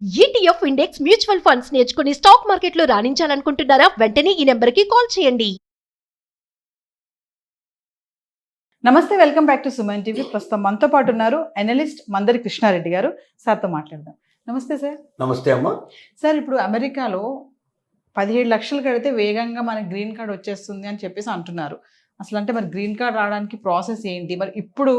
ETF index mutual funds నేర్చుకుని stock మార్కెట్లో రాణించాలనుకుంటున్నారా? వెంటనే ఈ నెంబర్కి కాల్ చేయండి. నమస్తే, welcome back to Suman TV. ప్రస్తుతం మనతో పాటు ఉన్నారు అనలిస్ట్ మందరి కృష్ణారెడ్డి గారు. సార్తో మాట్లాడదాం. నమస్తే సార్. నమస్తే అమ్మా. సార్, ఇప్పుడు అమెరికాలో 17 లక్షలు కడితే వేగంగా మనకి గ్రీన్ కార్డ్ వచ్చేస్తుంది అని చెప్పేసి అంటున్నారు. అసలు అంటే మరి గ్రీన్ కార్డ్ రావడానికి ప్రాసెస్ ఏంటి? మరి ఇప్పుడు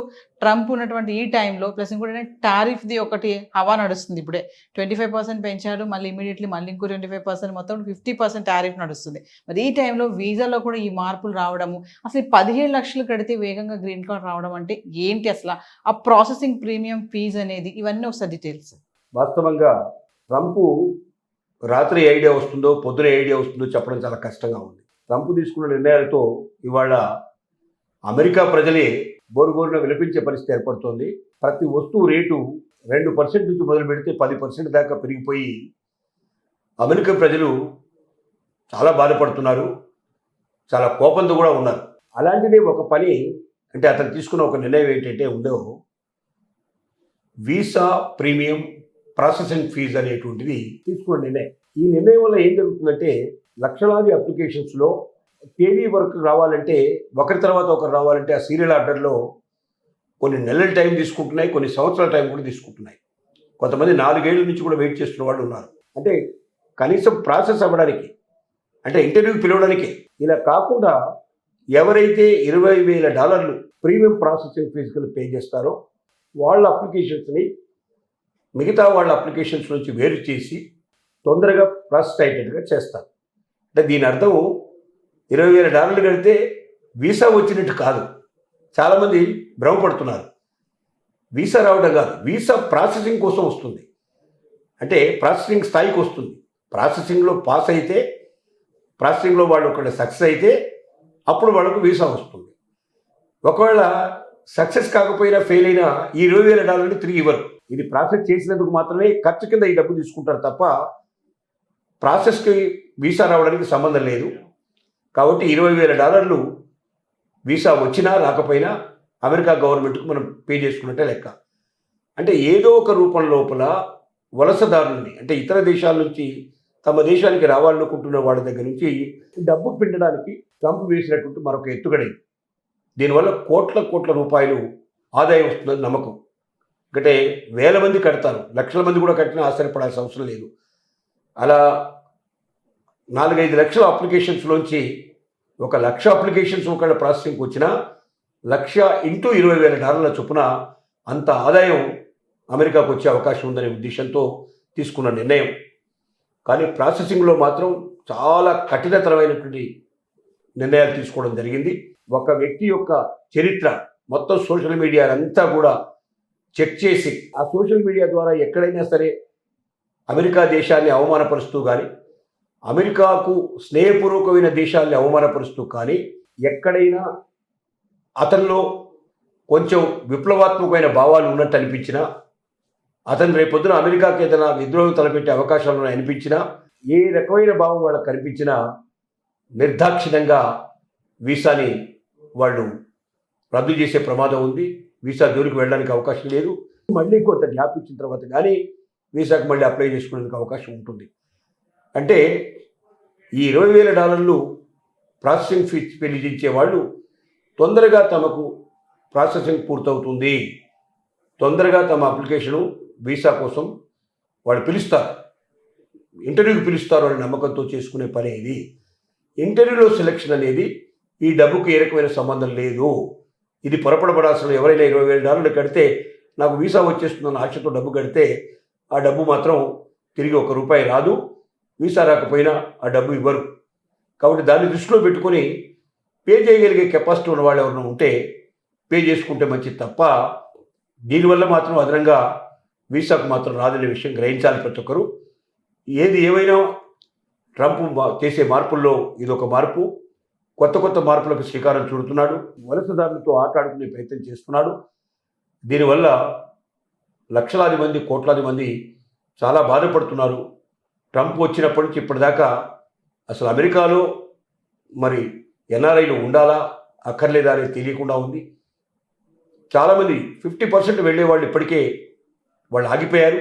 ట్రంప్ ఉన్నటువంటి ఈ టైంలో ప్లస్ ఇంకోటి టారిఫ్ది ఒకటి హవా నడుస్తుంది. ఇప్పుడే 25% పెంచాడు, మళ్ళీ ఇమీడియట్లీ మళ్ళీ ఇంకో 25%, మొత్తం 50% టారిఫ్ నడుస్తుంది. మరి ఈ టైంలో వీసాలో కూడా ఈ మార్పులు రావడము, అసలు 17 లక్షలు కడితే వేగంగా గ్రీన్ కార్డ్ రావడం అంటే ఏంటి? అసలు ఆ ప్రాసెసింగ్ ప్రీమియం ఫీజు అనేది, ఇవన్నీ ఒకసారి డీటెయిల్స్. వాస్తవంగా ట్రంప్ రాత్రి ఐడియా వస్తుందో పొద్దున ఐడియా వస్తుందో చెప్పడం చాలా కష్టంగా ఉంది. ట్రంప్ తీసుకున్న నిర్ణయాలతో ఇవాళ అమెరికా ప్రజలే బోరుగోరున విలపించే పరిస్థితి ఏర్పడుతోంది. ప్రతి వస్తువు రేటు 2% నుంచి మొదలు పెడితే 10% దాకా పెరిగిపోయి అమెరికా ప్రజలు చాలా బాధపడుతున్నారు, చాలా కోపంతో కూడా ఉన్నారు. అలాంటిదే ఒక పని అంటే అతను తీసుకున్న ఒక నిర్ణయం ఏంటంటే ఉందో వీసా ప్రీమియం ప్రాసెసింగ్ ఫీజు అనేటువంటిది తీసుకున్న నిర్ణయం. ఈ నిర్ణయం వల్ల ఏం జరుగుతుందంటే లక్షలాది అప్లికేషన్స్లో తేదీ వరకు రావాలంటే ఒకరి తర్వాత ఒకరు రావాలంటే ఆ సీరియల్ ఆర్డర్లో కొన్ని నెలల టైం తీసుకుంటున్నాయి, కొన్ని సంవత్సరాల టైం కూడా తీసుకుంటున్నాయి. కొంతమంది 4 ఏళ్ల నుంచి కూడా వెయిట్ చేస్తున్న వాళ్ళు ఉన్నారు. అంటే కనీసం ప్రాసెస్ అవ్వడానికి, అంటే ఇంటర్వ్యూకి పిలవడానికి. ఇలా కాకుండా ఎవరైతే $20,000 ప్రీమియం ప్రాసెసింగ్ ఫీజులు పే చేస్తారో వాళ్ళ అప్లికేషన్స్ని మిగతా వాళ్ళ అప్లికేషన్స్ నుంచి వేరు చేసి తొందరగా ప్రాసెస్ అయ్యేటట్టుగా చేస్తారు. అంటే దీని అర్థం $20,000 కడితే వీసా వచ్చినట్టు కాదు. చాలామంది భ్రమపడుతున్నారు. వీసా రావడం కాదు, వీసా ప్రాసెసింగ్ కోసం వస్తుంది. అంటే ప్రాసెసింగ్ స్థాయికి వస్తుంది. ప్రాసెసింగ్లో పాస్ అయితే, ప్రాసెసింగ్లో వాళ్ళు ఒకవేళ సక్సెస్ అయితే అప్పుడు వాళ్ళకు వీసా వస్తుంది. ఒకవేళ సక్సెస్ కాకపోయినా ఫెయిల్ అయినా ఈ $20,000 తిరిగి ఇవ్వరు. ఇది ప్రాసెస్ చేసినందుకు మాత్రమే ఖర్చు కింద ఈ డబ్బు తీసుకుంటారు తప్ప ప్రాసెస్కి వీసా రావడానికి సంబంధం లేదు. కాబట్టి $20,000 వీసా వచ్చినా రాకపోయినా అమెరికా గవర్నమెంట్కు మనం పే చేసుకున్నట్టే లెక్క. అంటే ఏదో ఒక రూపం లోపల వలసదారుల్ని, అంటే ఇతర దేశాల నుంచి తమ దేశానికి రావాలనుకుంటున్న వాళ్ళ దగ్గర నుంచి డబ్బు పిండడానికి ట్రంప్ వేసినటువంటి మరొక ఎత్తుగడైంది. దీనివల్ల కోట్ల రూపాయలు ఆదాయం వస్తుందని నమ్మకం. అంటే వేల మంది కడతారు, లక్షల మంది కూడా కట్టినా ఆశ్చర్యపడాల్సిన అవసరం లేదు. అలా 4-5 లక్షల అప్లికేషన్స్లోంచి 1,00,000 అప్లికేషన్స్ ఒకవేళ ప్రాసెసింగ్కి వచ్చినా 1,00,000 ఇంటూ $20,000 చొప్పున అంత ఆదాయం అమెరికాకు వచ్చే అవకాశం ఉందనే ఉద్దేశంతో తీసుకున్న నిర్ణయం. కానీ ప్రాసెసింగ్లో మాత్రం చాలా కఠినతరమైనటువంటి నిర్ణయాలు తీసుకోవడం జరిగింది. ఒక వ్యక్తి యొక్క చరిత్ర మొత్తం సోషల్ మీడియా అంతా కూడా చెక్ చేసి ఆ సోషల్ మీడియా ద్వారా ఎక్కడైనా సరే అమెరికా దేశాన్ని అవమానపరుస్తూ కానీ, అమెరికాకు స్నేహపూర్వకమైన దేశాన్ని అవమానపరుస్తూ కానీ, ఎక్కడైనా అతనిలో కొంచెం విప్లవాత్మకమైన భావాలు ఉన్నట్టు అనిపించినా, అతను రేపొద్దున అమెరికాకి ఏదైనా విద్రోహం తలపెట్టే అవకాశాలను అనిపించినా, ఏ రకమైన భావం వాళ్ళకి కనిపించినా నిర్దాక్షిణ్యంగా వీసాని వాళ్ళు రద్దు చేసే ప్రమాదం ఉంది. వీసా జోలికి వెళ్ళడానికి అవకాశం లేదు. మళ్ళీ కొంత గ్యాప్ ఇచ్చిన తర్వాత కానీ వీసాకి మళ్ళీ అప్లై చేసుకునేందుకు అవకాశం ఉంటుంది. అంటే ఈ $20,000 ప్రాసెసింగ్ ఫీజు చెల్లించే వాళ్ళు తొందరగా తమకు ప్రాసెసింగ్ పూర్తవుతుంది, తొందరగా తమ అప్లికేషను వీసా కోసం వాళ్ళు పిలుస్తారు, ఇంటర్వ్యూకి పిలుస్తారు అనే నమ్మకంతో చేసుకునే పని ఇది. ఇంటర్వ్యూలో సెలెక్షన్ అనేది ఈ డబ్బుకి ఏ రకమైన సంబంధం లేదు. ఇది పొరపడబడాల్సిన, ఎవరైనా $20,000 కడితే నాకు వీసా వచ్చేస్తుందన్న ఆశతో డబ్బు కడితే ఆ డబ్బు మాత్రం తిరిగి ₹1 రాదు. వీసా రాకపోయినా ఆ డబ్బు ఇవ్వరు. కాబట్టి దాన్ని దృష్టిలో పెట్టుకొని పే చేయగలిగే కెపాసిటీ ఉన్న వాళ్ళు ఎవరైనా ఉంటే పే చేసుకుంటే మంచిది తప్ప దీనివల్ల మాత్రం అదనంగా వీసాకు మాత్రం రాదనే విషయం గ్రహించాలి ప్రతి ఒక్కరు. ఏది ఏమైనా ట్రంప్ చేసే మార్పుల్లో ఇదొక మార్పు. కొత్త మార్పులకు శ్రీకారం చుడుతున్నాడు. వలసదారులతో ఆటాడుకునే ప్రయత్నం చేస్తున్నాడు. దీనివల్ల లక్షలాది మంది, కోట్లాది మంది చాలా బాధపడుతున్నారు. ట్రంప్ వచ్చినప్పటి నుంచి ఇప్పటిదాకా అసలు అమెరికాలో మరి ఎన్ఆర్ఐలు ఉండాలా అక్కర్లేదా అనేది తెలియకుండా ఉంది. చాలామంది 50% వెళ్ళేవాళ్ళు ఇప్పటికే వాళ్ళు ఆగిపోయారు.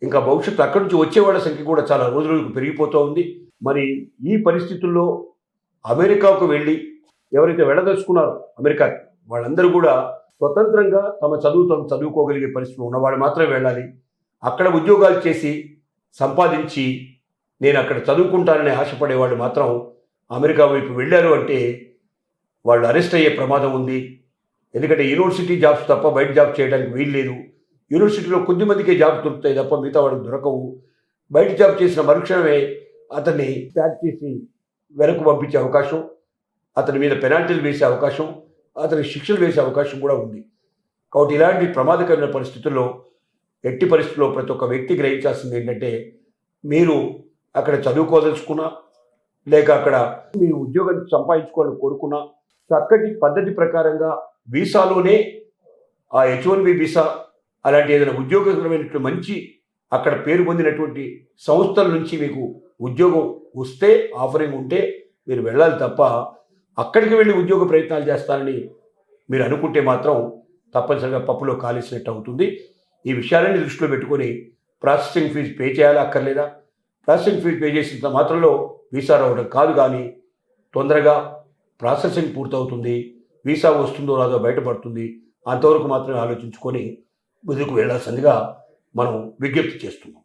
ఇంకా భవిష్యత్తు అక్కడి నుంచి వచ్చేవాళ్ళ సంఖ్య కూడా చాలా రోజు రోజుకు పెరిగిపోతూ ఉంది. మరి ఈ పరిస్థితుల్లో అమెరికాకు వెళ్ళి ఎవరైతే వెళ్ళదలుచుకున్నారో అమెరికాకి వాళ్ళందరూ కూడా స్వతంత్రంగా తమ చదువుకోగలిగే పరిస్థితులు ఉన్నవాళ్ళు మాత్రమే వెళ్ళాలి. అక్కడ ఉద్యోగాలు చేసి సంపాదించి నేను అక్కడ చదువుకుంటానని ఆశపడేవాళ్ళు మాత్రం అమెరికా వైపు వెళ్ళారు అంటే వాళ్ళు అరెస్ట్ అయ్యే ప్రమాదం ఉంది. ఎందుకంటే యూనివర్సిటీ జాబ్స్ తప్ప బయట జాబ్ చేయడానికి వీలు లేదు. యూనివర్సిటీలో కొద్దిమందికే జాబ్ దొరుకుతాయి తప్ప మిగతా వాళ్ళకి దొరకవు. బయట జాబ్ చేసిన మరుక్షణమే అతన్ని ప్యాక్ చేసి వెనక్కు పంపించే అవకాశం, అతని మీద పెనాల్టీలు వేసే అవకాశం, అతనికి శిక్షలు వేసే అవకాశం కూడా ఉంది. కాబట్టి ఇలాంటి ప్రమాదకరమైన పరిస్థితుల్లో ఎట్టి పరిస్థితుల్లో ప్రతి ఒక్క వ్యక్తి గ్రహించాల్సింది ఏంటంటే, మీరు అక్కడ చదువుకోదలుచుకున్నా లేక అక్కడ మీ ఉద్యోగం సంపాదించుకోవాలని కోరుకున్నా చక్కటి పద్ధతి ప్రకారంగా వీసాలోనే ఆ H1B వీసా అలాంటి ఏదైనా ఉద్యోగకరమైనటువంటి మంచి అక్కడ పేరు పొందినటువంటి సంస్థల నుంచి మీకు ఉద్యోగం వస్తే ఆఫరింగ్ ఉంటే మీరు వెళ్ళాలి తప్ప అక్కడికి వెళ్ళి ఉద్యోగ ప్రయత్నాలు చేస్తానని మీరు అనుకుంటే మాత్రం తప్పనిసరిగా పప్పులో కాలేసినట్టు అవుతుంది. ఈ విషయాలన్నీ దృష్టిలో పెట్టుకొని ప్రాసెసింగ్ ఫీజు పే చేయాలా అక్కర్లేదా, ప్రాసెసింగ్ ఫీజు పే చేసినంత మాత్రంలో వీసా రావడం కాదు, కానీ తొందరగా ప్రాసెసింగ్ పూర్తవుతుంది, వీసా వస్తుందో రాదో బయటపడుతుంది. అంతవరకు మాత్రమే ఆలోచించుకొని ముందుకు వెళ్ళాల్సిందిగా మనం విజ్ఞప్తి చేస్తున్నాం.